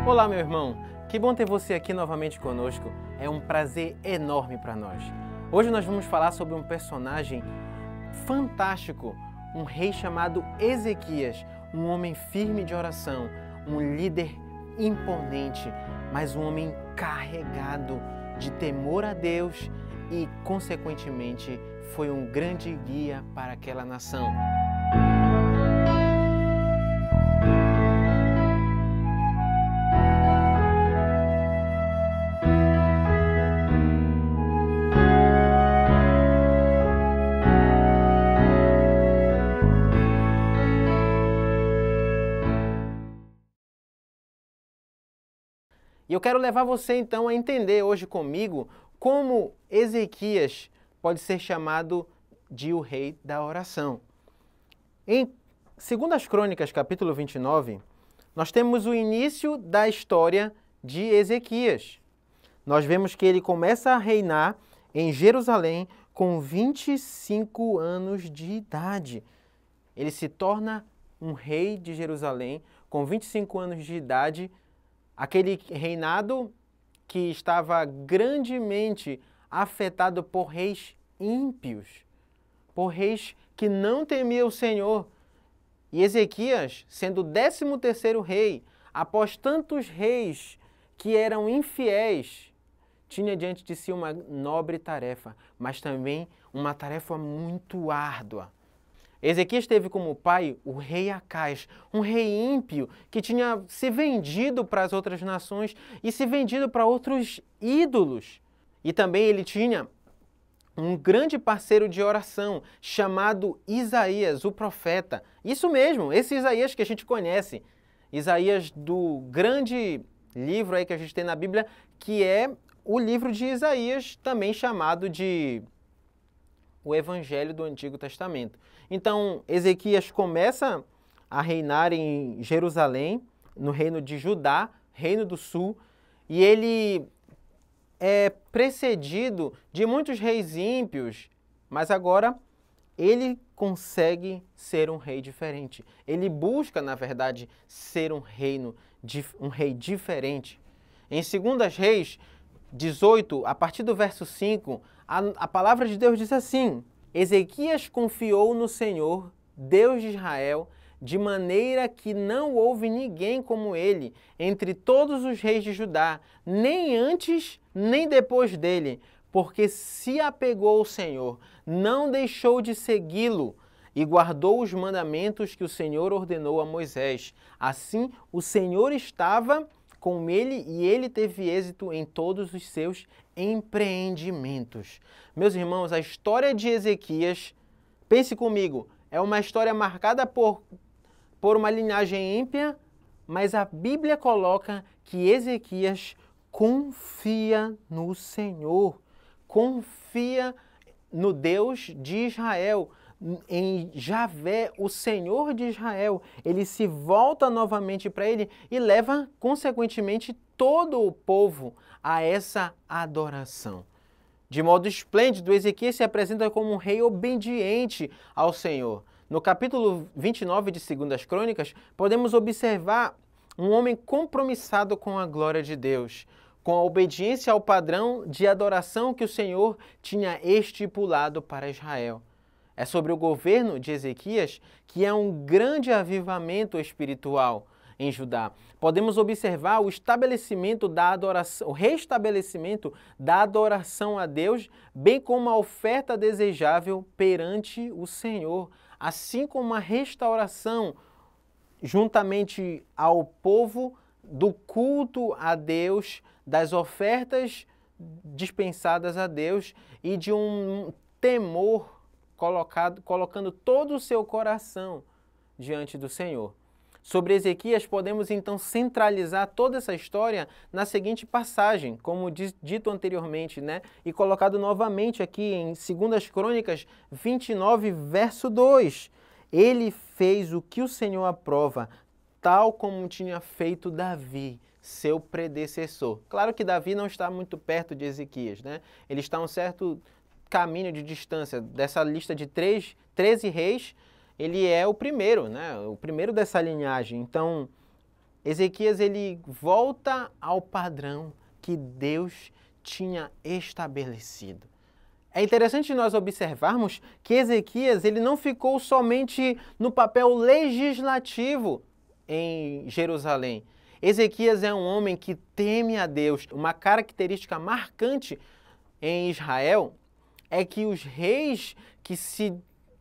Olá, meu irmão! Que bom ter você aqui novamente conosco. É um prazer enorme para nós. Hoje nós vamos falar sobre um personagem fantástico, um rei chamado Ezequias, um homem firme de oração, um líder imponente, mas um homem carregado de temor a Deus e, consequentemente, foi um grande guia para aquela nação. E eu quero levar você então a entender hoje comigo como Ezequias pode ser chamado de o rei da oração. Em 2 Crônicas, capítulo 29, nós temos o início da história de Ezequias. Nós vemos que ele começa a reinar em Jerusalém com 25 anos de idade. Ele se torna um rei de Jerusalém com 25 anos de idade. Aquele reinado que estava grandemente afetado por reis ímpios, por reis que não temiam o Senhor. E Ezequias, sendo o 13º rei, após tantos reis que eram infiéis, tinha diante de si uma nobre tarefa, mas também uma tarefa muito árdua. Ezequias teve como pai o rei Acais, um rei ímpio que tinha se vendido para as outras nações e se vendido para outros ídolos. E também ele tinha um grande parceiro de oração chamado Isaías, o profeta. Isso mesmo, esse Isaías que a gente conhece. Isaías do grande livro aí que a gente tem na Bíblia, que é o livro de Isaías, também chamado de o Evangelho do Antigo Testamento. Então, Ezequias começa a reinar em Jerusalém, no reino de Judá, reino do sul, e ele é precedido de muitos reis ímpios, mas agora ele consegue ser um rei diferente. Ele busca, na verdade, ser um rei diferente. Em 2 Reis 18, a partir do verso 5, a palavra de Deus diz assim: Ezequias confiou no Senhor, Deus de Israel, de maneira que não houve ninguém como ele entre todos os reis de Judá, nem antes nem depois dele, porque se apegou ao Senhor, não deixou de segui-lo e guardou os mandamentos que o Senhor ordenou a Moisés. Assim, o Senhor estava com ele e ele teve êxito em todos os seus empreendimentos. Meus irmãos, a história de Ezequias, pense comigo, é uma história marcada por uma linhagem ímpia, mas a Bíblia coloca que Ezequias confia no Senhor, confia no Deus de Israel, em Javé, o Senhor de Israel. Ele se volta novamente para ele e leva, consequentemente, todo o povo a essa adoração. De modo esplêndido, Ezequias se apresenta como um rei obediente ao Senhor. No capítulo 29 de 2 Crônicas, podemos observar um homem compromissado com a glória de Deus, com a obediência ao padrão de adoração que o Senhor tinha estipulado para Israel. É sobre o governo de Ezequias que é um grande avivamento espiritual em Judá. Podemos observar o estabelecimento da adoração, o restabelecimento da adoração a Deus, bem como a oferta desejável perante o Senhor, assim como a restauração juntamente ao povo do culto a Deus, das ofertas dispensadas a Deus e de um temor colocando todo o seu coração diante do Senhor. Sobre Ezequias, podemos então centralizar toda essa história na seguinte passagem, como dito anteriormente, né? E colocado novamente aqui em 2 Crônicas 29, verso 2. Ele fez o que o Senhor aprova, tal como tinha feito Davi, seu predecessor. Claro que Davi não está muito perto de Ezequias, né? Ele está a um certo caminho de distância. Dessa lista de 13 reis, ele é o primeiro, né? O primeiro dessa linhagem. Então, Ezequias ele volta ao padrão que Deus tinha estabelecido. É interessante nós observarmos que Ezequias ele não ficou somente no papel legislativo em Jerusalém. Ezequias é um homem que teme a Deus. Uma característica marcante em Israel é que os reis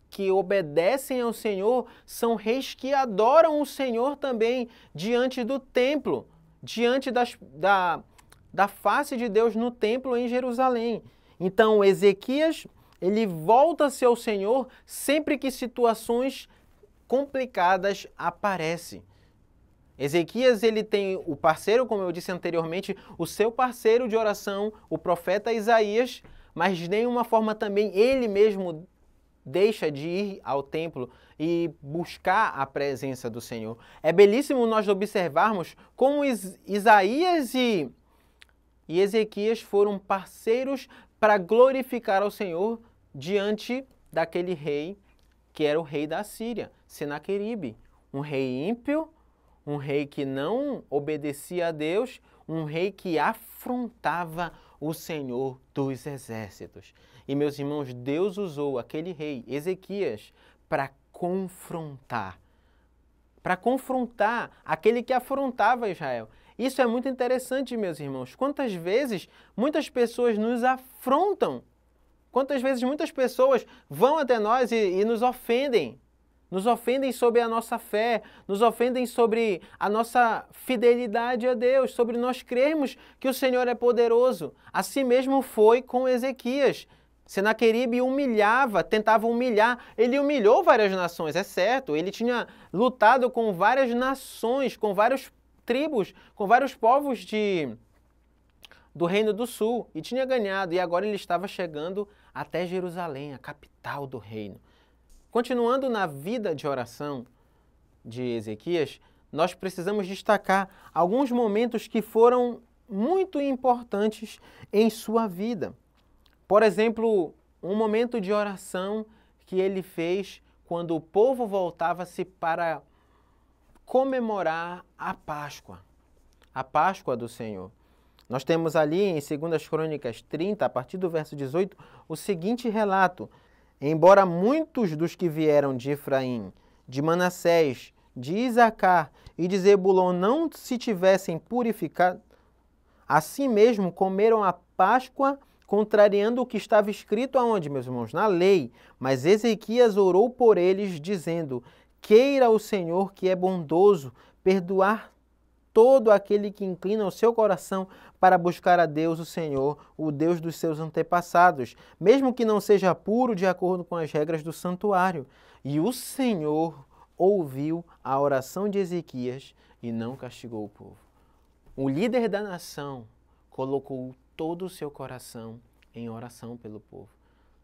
que obedecem ao Senhor são reis que adoram o Senhor também diante do templo, diante da face de Deus no templo em Jerusalém. Então, Ezequias, ele volta-se ao Senhor sempre que situações complicadas aparecem. Ezequias, ele tem o parceiro, como eu disse anteriormente, o seu parceiro de oração, o profeta Isaías, mas de nenhuma forma também ele mesmo deixa de ir ao templo e buscar a presença do Senhor. É belíssimo nós observarmos como Isaías e Ezequias foram parceiros para glorificar ao Senhor diante daquele rei que era o rei da Síria, Senaqueribe, um rei ímpio, um rei que não obedecia a Deus, um rei que afrontava o Senhor dos exércitos. E, meus irmãos, Deus usou aquele rei, Ezequias, para confrontar aquele que afrontava Israel. Isso é muito interessante, meus irmãos. Quantas vezes muitas pessoas nos afrontam? Quantas vezes muitas pessoas vão até nós e nos ofendem? Nos ofendem sobre a nossa fé, nos ofendem sobre a nossa fidelidade a Deus, sobre nós crermos que o Senhor é poderoso. Assim mesmo foi com Ezequias. Senaqueribe humilhava, tentava humilhar. Ele humilhou várias nações, é certo. Ele tinha lutado com várias nações, com vários tribos, com vários povos do Reino do Sul e tinha ganhado. E agora ele estava chegando até Jerusalém, a capital do reino. Continuando na vida de oração de Ezequias, nós precisamos destacar alguns momentos que foram muito importantes em sua vida. Por exemplo, um momento de oração que ele fez quando o povo voltava-se para comemorar a Páscoa do Senhor. Nós temos ali em 2 Crônicas 30, a partir do verso 18, o seguinte relato: embora muitos dos que vieram de Efraim, de Manassés, de Isacar e de Zebulon não se tivessem purificado, assim mesmo comeram a Páscoa, contrariando o que estava escrito aonde, meus irmãos? Na lei. Mas Ezequias orou por eles, dizendo: queira o Senhor, que é bondoso, perdoar todo aquele que inclina o seu coração para buscar a Deus, o Senhor, o Deus dos seus antepassados, mesmo que não seja puro de acordo com as regras do santuário. E o Senhor ouviu a oração de Ezequias e não castigou o povo. O líder da nação colocou todo o seu coração em oração pelo povo.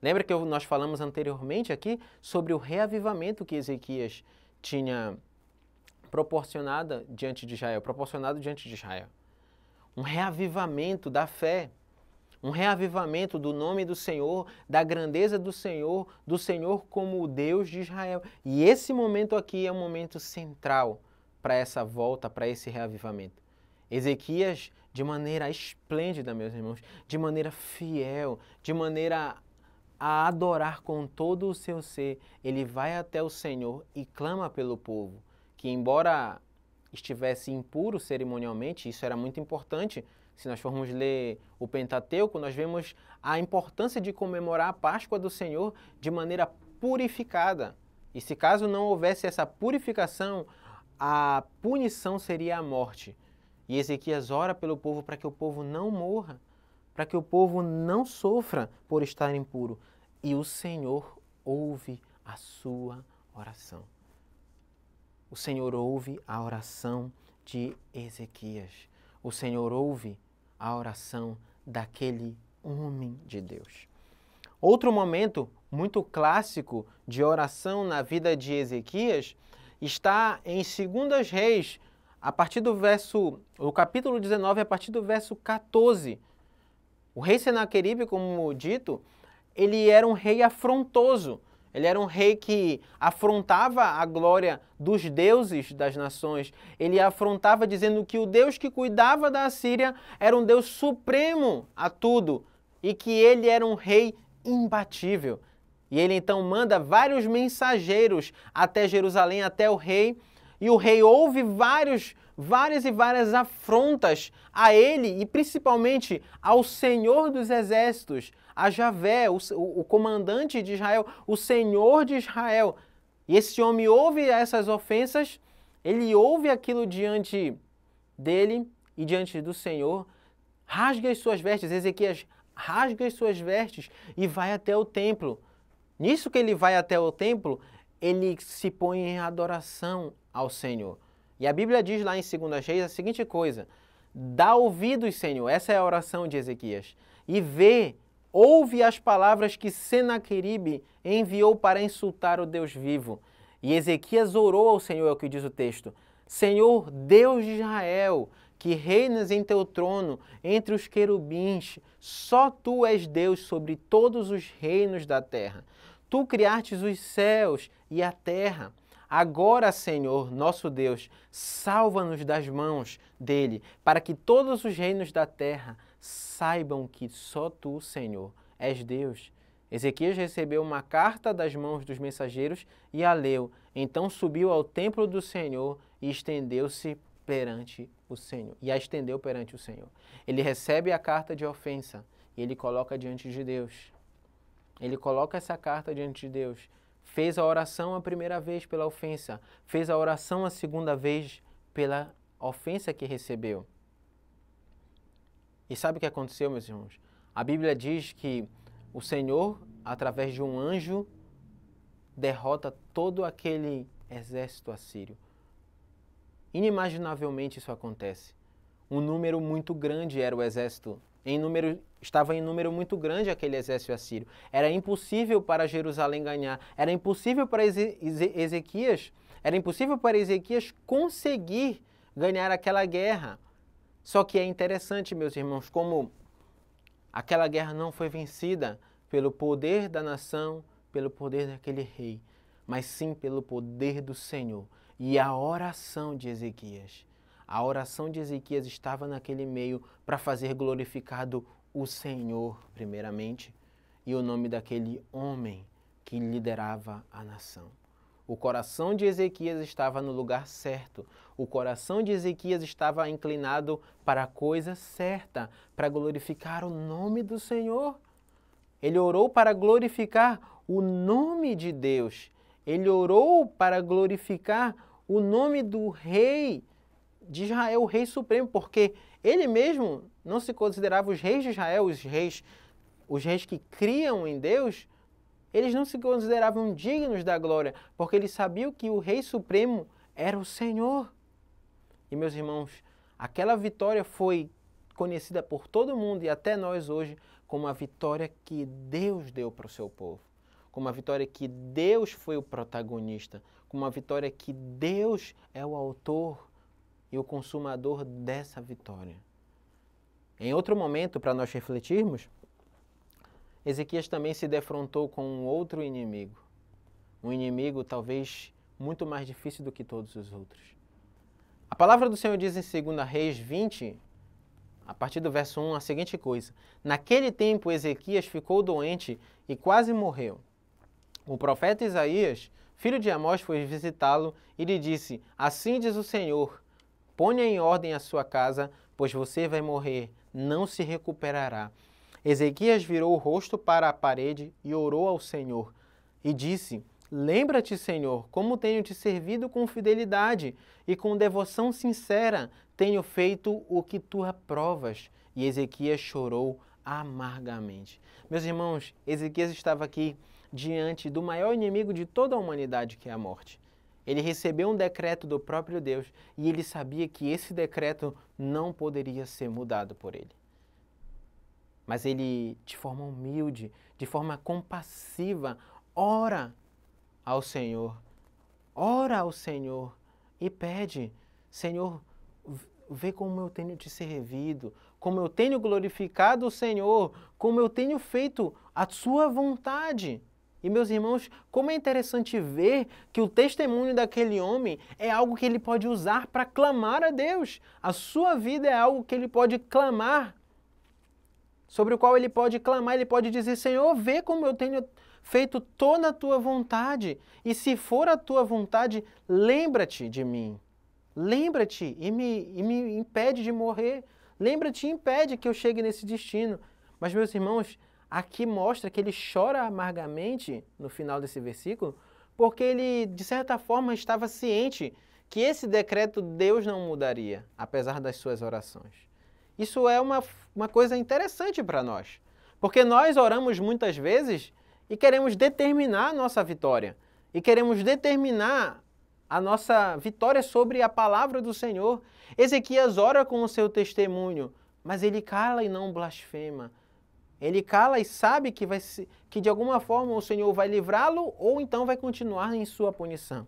Lembra que nós falamos anteriormente aqui sobre o reavivamento que Ezequias tinha proporcionado diante de Israel. Um reavivamento da fé, um reavivamento do nome do Senhor, da grandeza do Senhor como o Deus de Israel. E esse momento aqui é um momento central para essa volta, para esse reavivamento. Ezequias, de maneira esplêndida, meus irmãos, de maneira fiel, de maneira a adorar com todo o seu ser, ele vai até o Senhor e clama pelo povo, que embora estivesse impuro cerimonialmente, isso era muito importante. Se nós formos ler o Pentateuco, nós vemos a importância de comemorar a Páscoa do Senhor de maneira purificada. E se caso não houvesse essa purificação, a punição seria a morte. E Ezequias ora pelo povo para que o povo não morra, para que o povo não sofra por estar impuro. E o Senhor ouve a sua oração. O Senhor ouve a oração de Ezequias. O Senhor ouve a oração daquele homem de Deus. Outro momento muito clássico de oração na vida de Ezequias está em 2 Reis, a partir do capítulo 19, a partir do verso 14. O rei Senaqueribe, como dito, ele era um rei afrontoso. Ele era um rei que afrontava a glória dos deuses das nações. Ele afrontava dizendo que o Deus que cuidava da Assíria era um Deus supremo a tudo e que ele era um rei imbatível. E ele então manda vários mensageiros até Jerusalém, até o rei, e o rei ouve várias afrontas a ele e principalmente ao Senhor dos Exércitos, a Javé, o comandante de Israel, o Senhor de Israel. E esse homem ouve essas ofensas, ele ouve aquilo diante dele e diante do Senhor, rasga as suas vestes, Ezequias rasga as suas vestes e vai até o templo. Nisso que ele vai até o templo, ele se põe em adoração ao Senhor. E a Bíblia diz lá em 2 Reis a seguinte coisa: dá ouvidos, Senhor, essa é a oração de Ezequias, e ouve as palavras que Senaqueribe enviou para insultar o Deus vivo. E Ezequias orou ao Senhor, é o que diz o texto: Senhor, Deus de Israel, que reinas em teu trono entre os querubins, só tu és Deus sobre todos os reinos da terra. Tu criastes os céus e a terra. Agora, Senhor, nosso Deus, salva-nos das mãos dele, para que todos os reinos da terra saibam que só tu, Senhor, és Deus. Ezequias recebeu uma carta das mãos dos mensageiros e a leu. Então subiu ao templo do Senhor e estendeu-se perante o Senhor. E a estendeu perante o Senhor. Ele recebe a carta de ofensa e ele coloca diante de Deus. Ele coloca essa carta diante de Deus. Fez a oração a primeira vez pela ofensa. Fez a oração a segunda vez pela ofensa que recebeu. E sabe o que aconteceu, meus irmãos? A Bíblia diz que o Senhor, através de um anjo, derrota todo aquele exército assírio. Inimaginavelmente isso acontece. Um número muito grande era o exército. Estava em número muito grande aquele exército assírio. Era impossível para Jerusalém ganhar. Era impossível para Ezequias conseguir ganhar aquela guerra. Só que é interessante, meus irmãos, como aquela guerra não foi vencida pelo poder da nação, pelo poder daquele rei, mas sim pelo poder do Senhor. E a oração de Ezequias. A oração de Ezequias estava naquele meio para fazer glorificado o Senhor, primeiramente, e o nome daquele homem que liderava a nação. O coração de Ezequias estava no lugar certo. O coração de Ezequias estava inclinado para a coisa certa, para glorificar o nome do Senhor. Ele orou para glorificar o nome de Deus. Ele orou para glorificar o nome do rei de Israel, o rei supremo, porque ele mesmo não se considerava os reis de Israel, os reis que criam em Deus, eles não se consideravam dignos da glória, porque eles sabiam que o rei supremo era o Senhor. E meus irmãos, aquela vitória foi conhecida por todo mundo e até nós hoje como a vitória que Deus deu para o seu povo, como a vitória que Deus foi o protagonista, como a vitória que Deus é o autor e o consumador dessa vitória. Em outro momento, para nós refletirmos, Ezequias também se defrontou com um outro inimigo. Um inimigo talvez muito mais difícil do que todos os outros. A palavra do Senhor diz em 2 Reis 20, a partir do verso 1, a seguinte coisa: naquele tempo Ezequias ficou doente e quase morreu. O profeta Isaías, filho de Amós, foi visitá-lo e lhe disse: assim diz o Senhor, ponha em ordem a sua casa, pois você vai morrer, não se recuperará. Ezequias virou o rosto para a parede e orou ao Senhor. E disse: lembra-te, Senhor, como tenho te servido com fidelidade e com devoção sincera tenho feito o que tu aprovas. E Ezequias chorou amargamente. Meus irmãos, Ezequias estava aqui diante do maior inimigo de toda a humanidade, que é a morte. Ele recebeu um decreto do próprio Deus e ele sabia que esse decreto não poderia ser mudado por ele. Mas ele, de forma humilde, de forma compassiva, ora ao Senhor e pede: Senhor, vê como eu tenho te servido, como eu tenho glorificado o Senhor, como eu tenho feito a sua vontade. E, meus irmãos, como é interessante ver que o testemunho daquele homem é algo que ele pode usar para clamar a Deus. A sua vida é algo que ele pode clamar, sobre o qual ele pode clamar, ele pode dizer, Senhor, vê como eu tenho feito toda a tua vontade, e se for a tua vontade, lembra-te de mim. Lembra-te e me impede de morrer. Lembra-te e impede que eu chegue nesse destino. Mas, meus irmãos, aqui mostra que ele chora amargamente no final desse versículo, porque ele, de certa forma, estava ciente que esse decreto Deus não mudaria, apesar das suas orações. Isso é uma coisa interessante para nós, porque nós oramos muitas vezes e queremos determinar a nossa vitória, e queremos determinar a nossa vitória sobre a palavra do Senhor. Ezequias ora com o seu testemunho, mas ele cala e não blasfema. Ele cala e sabe que de alguma forma o Senhor vai livrá-lo ou então vai continuar em sua punição.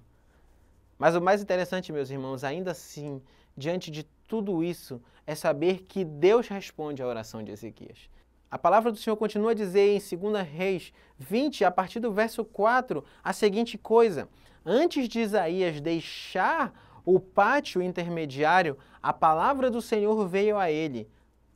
Mas o mais interessante, meus irmãos, ainda assim, diante de tudo isso, é saber que Deus responde à oração de Ezequias. A palavra do Senhor continua a dizer em 2 Reis 20, a partir do verso 4, a seguinte coisa: antes de Isaías deixar o pátio intermediário, a palavra do Senhor veio a ele.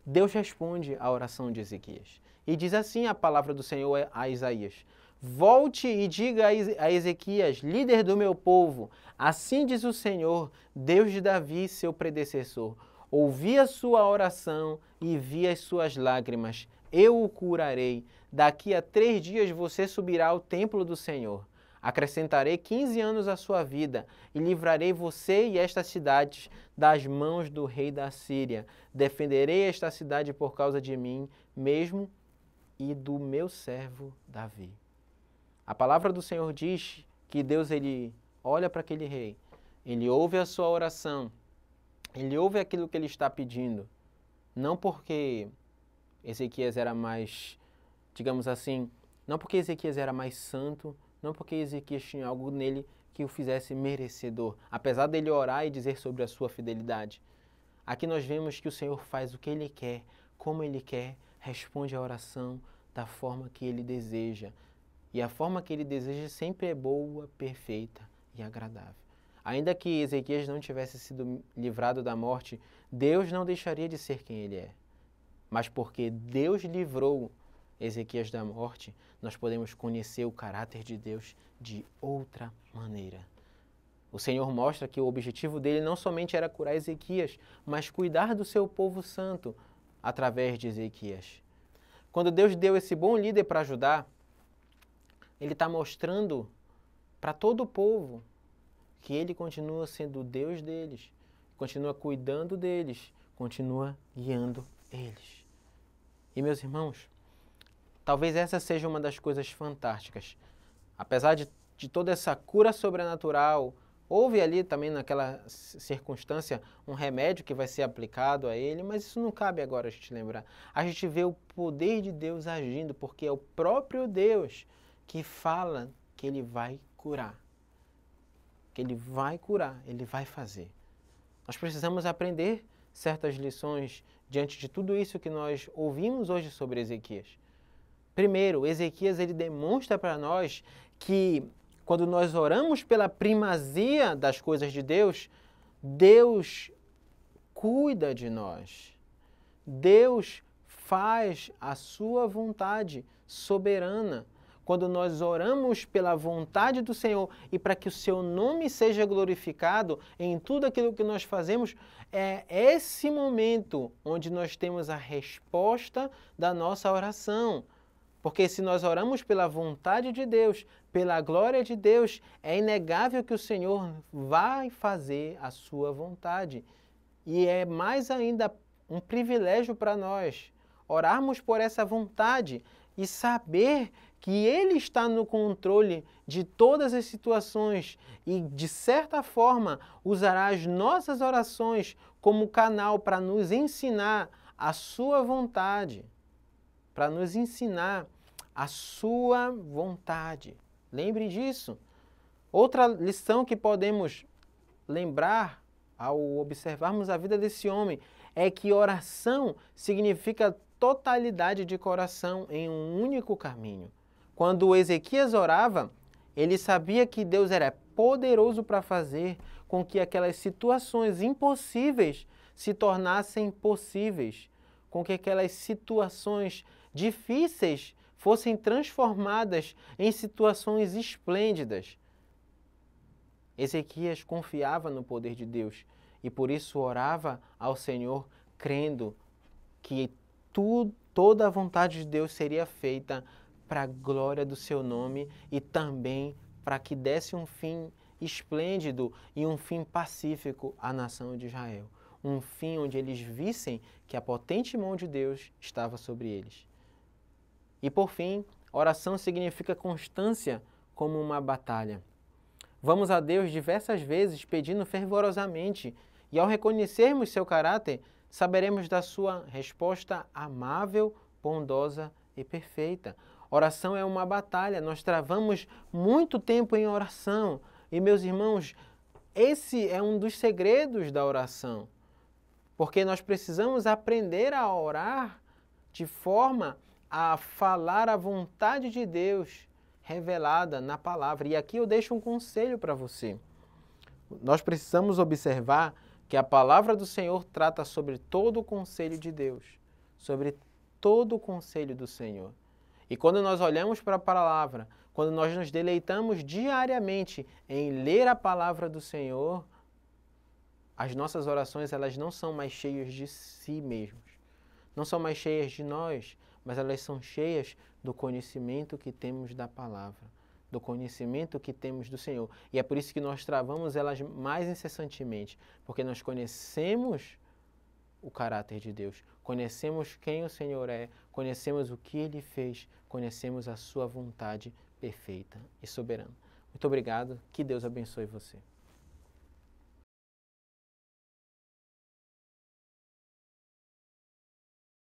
Deus responde à oração de Ezequias. E diz assim a palavra do Senhor a Isaías: volte e diga a Ezequias, líder do meu povo, assim diz o Senhor, Deus de Davi, seu predecessor. Ouvi a sua oração e vi as suas lágrimas. Eu o curarei. Daqui a 3 dias você subirá ao templo do Senhor. Acrescentarei 15 anos à sua vida e livrarei você e estas cidades das mãos do rei da Síria. Defenderei esta cidade por causa de mim mesmo e do meu servo Davi. A palavra do Senhor diz que Deus ele olha para aquele rei, ele ouve a sua oração, ele ouve aquilo que ele está pedindo, não porque Ezequias era mais, digamos assim, não porque Ezequias era mais santo, não porque Ezequias tinha algo nele que o fizesse merecedor, apesar dele orar e dizer sobre a sua fidelidade. Aqui nós vemos que o Senhor faz o que Ele quer, como Ele quer, responde à oração da forma que Ele deseja. E a forma que Ele deseja sempre é boa, perfeita e agradável. Ainda que Ezequias não tivesse sido livrado da morte, Deus não deixaria de ser quem Ele é. Mas porque Deus livrou Ezequias da morte, nós podemos conhecer o caráter de Deus de outra maneira. O Senhor mostra que o objetivo dele não somente era curar Ezequias, mas cuidar do seu povo santo através de Ezequias. Quando Deus deu esse bom líder para ajudar, Ele está mostrando para todo o povo que Ele continua sendo o Deus deles, continua cuidando deles, continua guiando eles. E meus irmãos, talvez essa seja uma das coisas fantásticas. Apesar de toda essa cura sobrenatural, houve ali também naquela circunstância um remédio que vai ser aplicado a ele, mas isso não cabe agora a gente lembrar. A gente vê o poder de Deus agindo, porque é o próprio Deus que fala que Ele vai curar. Que Ele vai curar, Ele vai fazer. Nós precisamos aprender certas lições diante de tudo isso que nós ouvimos hoje sobre Ezequias. Primeiro, Ezequias ele demonstra para nós que quando nós oramos pela primazia das coisas de Deus, Deus cuida de nós. Deus faz a sua vontade soberana. Quando nós oramos pela vontade do Senhor e para que o seu nome seja glorificado em tudo aquilo que nós fazemos, é esse momento onde nós temos a resposta da nossa oração. Porque se nós oramos pela vontade de Deus, pela glória de Deus, é inegável que o Senhor vai fazer a sua vontade. E é mais ainda um privilégio para nós orarmos por essa vontade e saber que Ele está no controle de todas as situações e, de certa forma, usará as nossas orações como canal para nos ensinar a sua vontade, para nos ensinar a sua vontade. Lembre disso. Outra lição que podemos lembrar ao observarmos a vida desse homem é que oração significa totalidade de coração em um único caminho. Quando Ezequias orava, ele sabia que Deus era poderoso para fazer com que aquelas situações impossíveis se tornassem possíveis, com que aquelas situações difíceis fossem transformadas em situações esplêndidas. Ezequias confiava no poder de Deus e por isso orava ao Senhor, crendo que toda a vontade de Deus seria feita para a glória do seu nome e também para que desse um fim esplêndido e um fim pacífico à nação de Israel. Um fim onde eles vissem que a potente mão de Deus estava sobre eles. E por fim, oração significa constância como uma batalha. Vamos a Deus diversas vezes pedindo fervorosamente e ao reconhecermos seu caráter, saberemos da sua resposta amável, bondosa e perfeita. Oração é uma batalha, nós travamos muito tempo em oração. E meus irmãos, esse é um dos segredos da oração. Porque nós precisamos aprender a orar de forma a falar a vontade de Deus revelada na palavra. E aqui eu deixo um conselho para você. Nós precisamos observar que a palavra do Senhor trata sobre todo o conselho de Deus, sobre todo o conselho do Senhor. E quando nós olhamos para a palavra, quando nós nos deleitamos diariamente em ler a palavra do Senhor, as nossas orações elas não são mais cheias de si mesmos, não são mais cheias de nós, mas elas são cheias do conhecimento que temos da palavra, do conhecimento que temos do Senhor. E é por isso que nós travamos elas mais incessantemente, porque nós conhecemos o caráter de Deus, conhecemos quem o Senhor é, conhecemos o que Ele fez, conhecemos a sua vontade perfeita e soberana. Muito obrigado, que Deus abençoe você.